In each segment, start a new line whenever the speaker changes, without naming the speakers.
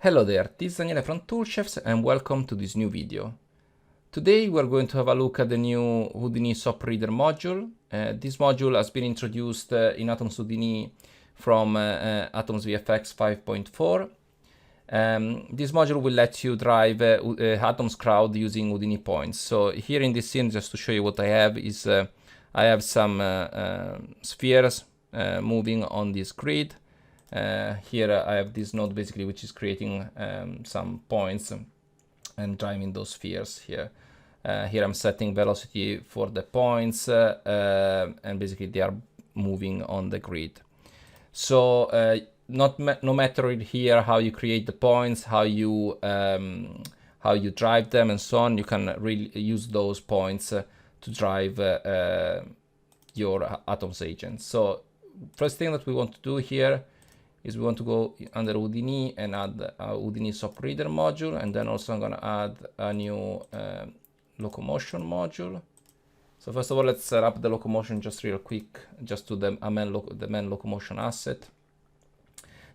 Hello there, this is Daniele from Toolchefs and welcome to this new video. Today we're going to have a look at the new Houdini SOP Reader module. This module has been introduced in AtomsHoudini from Atoms VFX 5.4. This module will let you drive Atoms crowd using Houdini points. So here in this scene, just to show you what I have, is I have some spheres moving on this grid. Here I have this node basically which is creating some points and driving those spheres here. Here I'm setting velocity for the points and basically they are moving on the grid. So no matter here how you create the points, how you drive them and so on, you can really use those points to drive your Atoms agents. So first thing that we want to do here is we want to go under Houdini and add a Houdini SOP Reader module, and then also I'm going to add a new locomotion module. So first of all, let's set up the locomotion just real quick, just to the main locomotion asset.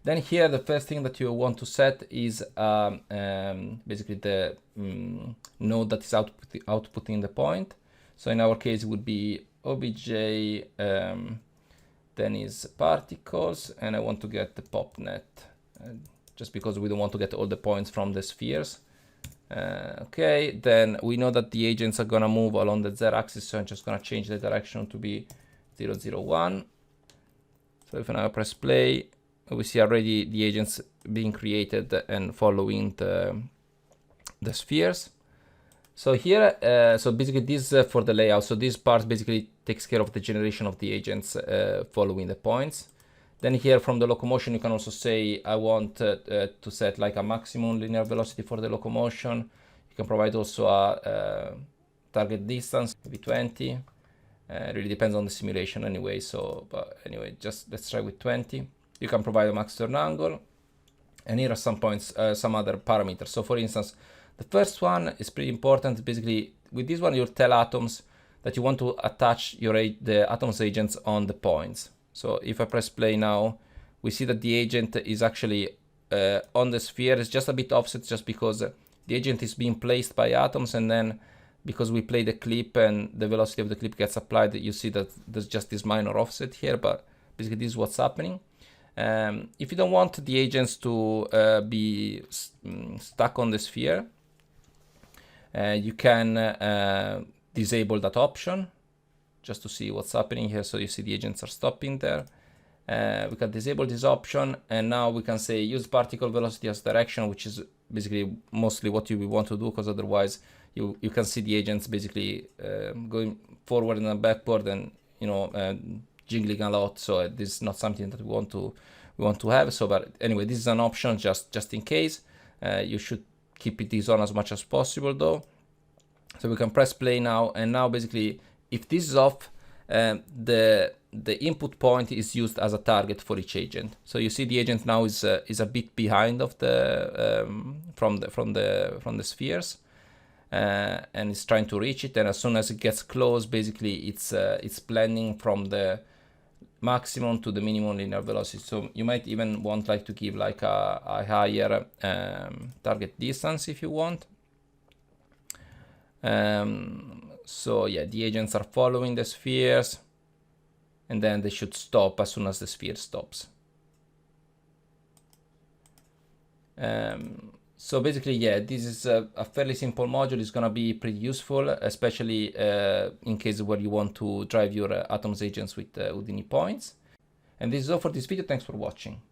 Then here, the first thing that you want to set is basically the node that is outputting the point. So in our case, it would be obj then is particles, and I want to get the popnet, just because we don't want to get all the points from the spheres. Okay, then we know that the agents are gonna move along the z-axis, so I'm just gonna change the direction to be 0, 0, 1. So if I now press play, we see already the agents being created and following the spheres. So here, so basically this for the layout. So this part basically takes care of the generation of the agents following the points. Then here from the locomotion, you can also say, I want to set like a maximum linear velocity for the locomotion. You can provide also a target distance, maybe 20. Really depends on the simulation anyway. So, but anyway, just let's try with 20. You can provide a max turn angle. And here are some points, some other parameters. So for instance, the first one is pretty important. Basically, with this one, you'll tell Atoms that you want to attach the Atoms agents on the points. So if I press play now, we see that the agent is actually on the sphere. It's just a bit offset just because the agent is being placed by Atoms, and then because we play the clip and the velocity of the clip gets applied, you see that there's just this minor offset here, but basically this is what's happening. If you don't want the agents to be stuck on the sphere, you can disable that option just to see what's happening here. So you see the agents are stopping there. We can disable this option, and now we can say use particle velocity as direction, which is basically mostly what you want to do, because otherwise you can see the agents basically going forward and then backward and jiggling a lot. So this is not something that we want to have. So but anyway, this is an option just in case. You should keep this on as much as possible though. So we can press play now, and now basically if this is off, the input point is used as a target for each agent. So you see the agent now is a bit behind of the from the spheres, and it's trying to reach it, and as soon as it gets close, basically it's blending from the maximum to the minimum linear velocity. So you might even want like to give like a higher target distance if you want. So yeah, the agents are following the spheres, and then they should stop as soon as the sphere stops. So basically, yeah, this is a fairly simple module. It's gonna be pretty useful, especially in case where you want to drive your Atoms agents with Houdini points. And this is all for this video. Thanks for watching.